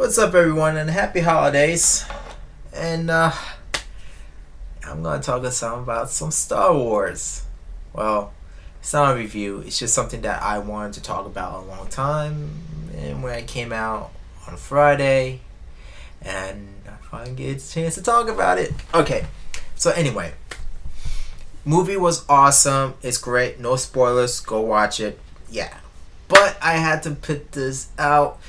What's up, everyone, and happy holidays. And I'm gonna talk to some about some Star Wars. Well, it's not a review. It's just something that I wanted to talk about a long time, and when it came out on Friday, and I finally get a chance to talk about it. Okay, so anyway, movie was awesome. It's great. No spoilers. Go watch it. Yeah, but I had to put this out.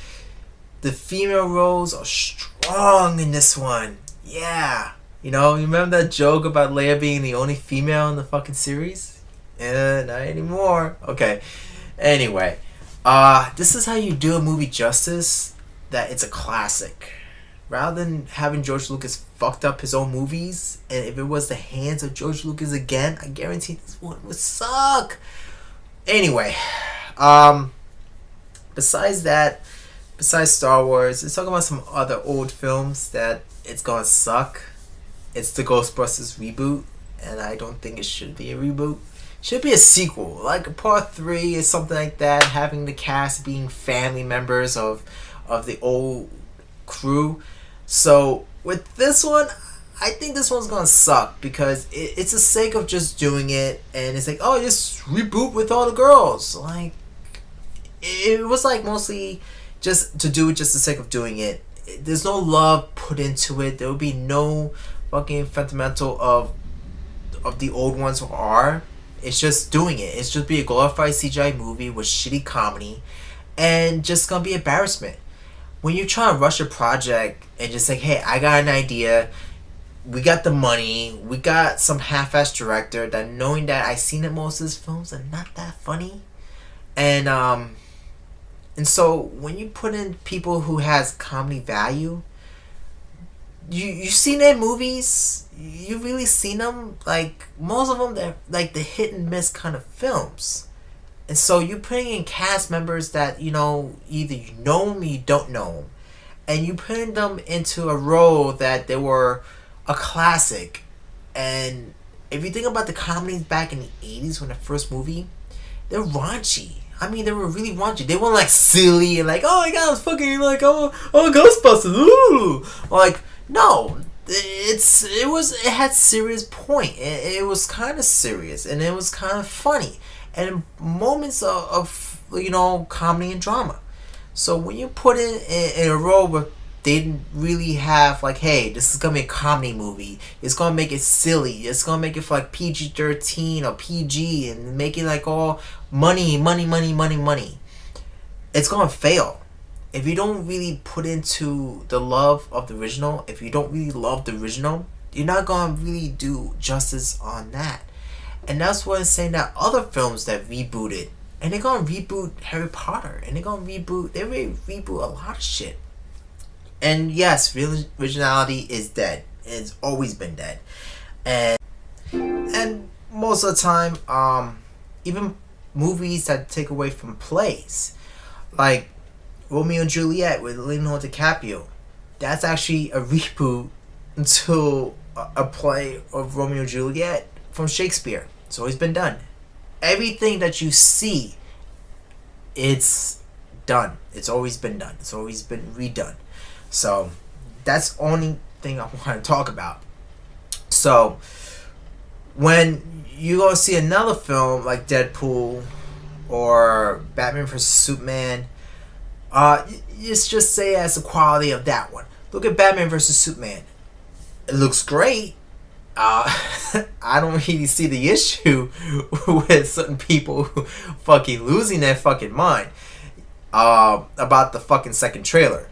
The female roles are strong in this one. Yeah. You remember that joke about Leia being the only female in the fucking series? Not anymore. Okay. Anyway. This is how you do a movie justice that it's a classic. Rather than having George Lucas fucked up his own movies, and if it was the hands of George Lucas again, I guarantee this one would suck. Anyway. Besides Star Wars, let's talk about some other old films that it's gonna suck. It's the Ghostbusters reboot, and I don't think it should be a reboot. It should be a sequel, like a part 3 or something like that, having the cast being family members of the old crew. So with this one, I think this one's gonna suck because it's the sake of just doing it, and it's like, oh, just reboot with all the girls. Like, it was like mostly just to do it just the sake of doing it. There's no love put into it. There will be no fucking fundamental of the old ones who are. It's just doing it. It's just be a glorified CGI movie with shitty comedy, and just gonna be embarrassment. When you try to rush a project and just like, hey, I got an idea, we got the money, we got some half-ass director that knowing that I seen that most of his films are not that funny, and so when you put in people who has comedy value, you seen their movies, you really seen them. Like most of them, they're like the hit and miss kind of films, and so you're putting in cast members that either you know them or you don't know them, and you putting them into a role that they were a classic. And if you think about the comedies back in the 80s when the first movie, they're raunchy. I mean, they were really raunchy. They weren't like silly and like, oh my god, it's fucking like, oh Ghostbusters, ooh. Like, no, it had serious point. It was kind of serious, and it was kind of funny, and moments of comedy and drama. So when you put it in a role where they didn't really have like, hey, this is gonna be a comedy movie, it's gonna make it silly, it's gonna make it for like PG-13 or PG, and make it like all money, it's gonna fail. If you don't really put into the love of the original, if you don't really love the original, you're not gonna really do justice on that. And that's what I'm saying, that other films that rebooted, and they're gonna reboot Harry Potter, and they may reboot a lot of shit. And yes, originality is dead. It's always been dead. And most of the time, even movies that take away from plays, like Romeo and Juliet with Leonardo DiCaprio, that's actually a reboot to a play of Romeo and Juliet from Shakespeare. It's always been done. Everything that you see, it's done. It's always been done. It's always been redone. So that's the only thing I want to talk about. So when you go see another film like Deadpool or Batman vs Superman, just say as the quality of that one. Look at Batman vs Superman. It looks great. I don't really see the issue with certain people fucking losing their fucking mind about the fucking second trailer.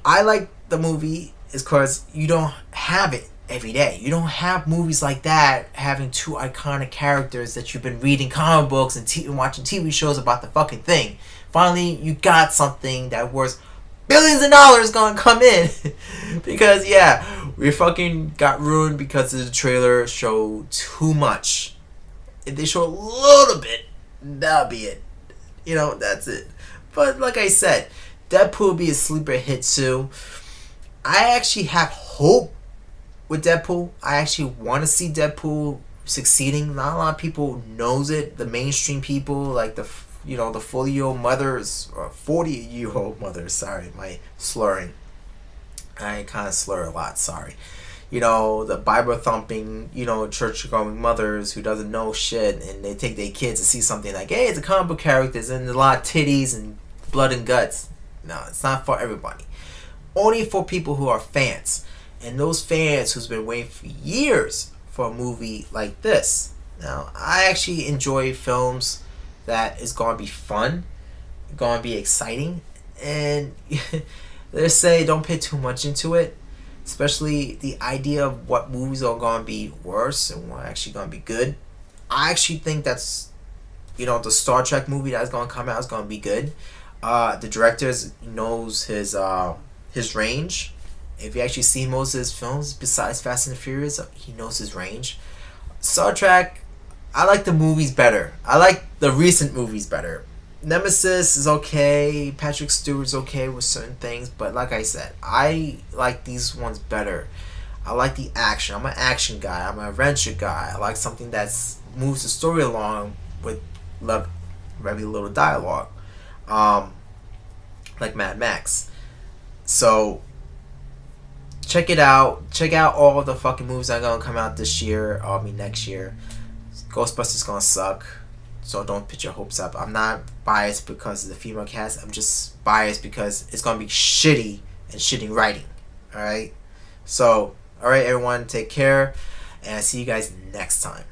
I like the movie is because you don't have it every day. You don't have movies like that having two iconic characters that you've been reading comic books and watching TV shows about the fucking thing. Finally, you got something that was billions of dollars gonna come in. Because, yeah, we fucking got ruined because the trailer showed too much. If they show a little bit, that'll be it. That's it. But like I said, Deadpool will be a sleeper hit too. I actually have hope with Deadpool. I actually want to see Deadpool succeeding. Not a lot of people knows it. The mainstream people, like the 40-year-old mothers or 40-year-old mothers. Sorry, my slurring. I kind of slur a lot, sorry. You know, the Bible thumping, you know, church going mothers who doesn't know shit, and they take their kids to see something like, hey, it's a comic book characters and a lot of titties and blood and guts. No, it's not for everybody. Only for people who are fans. And those fans who's been waiting for years for a movie like this. Now, I actually enjoy films that is going to be fun, going to be exciting, and they say don't pay too much into it, especially the idea of what movies are going to be worse and what actually going to be good. I actually think that's, you know, the Star Trek movie that's going to come out is going to be good. The director knows his range. If you actually see most of his films, besides Fast and the Furious, he knows his range. Star Trek, I like the movies better. I like the recent movies better. Nemesis is okay. Patrick Stewart's okay with certain things, but like I said, I like these ones better. I like the action. I'm an action guy. I'm an adventure guy. I like something that's moves the story along with very little dialogue, like Mad Max. So check it out. Check out all of the fucking movies that are gonna come out this year. Next year. Ghostbusters gonna suck, so don't put your hopes up. I'm not biased because of the female cast. I'm just biased because it's gonna be shitty and shitty writing. All right. So, all right, everyone, take care, and I see you guys next time.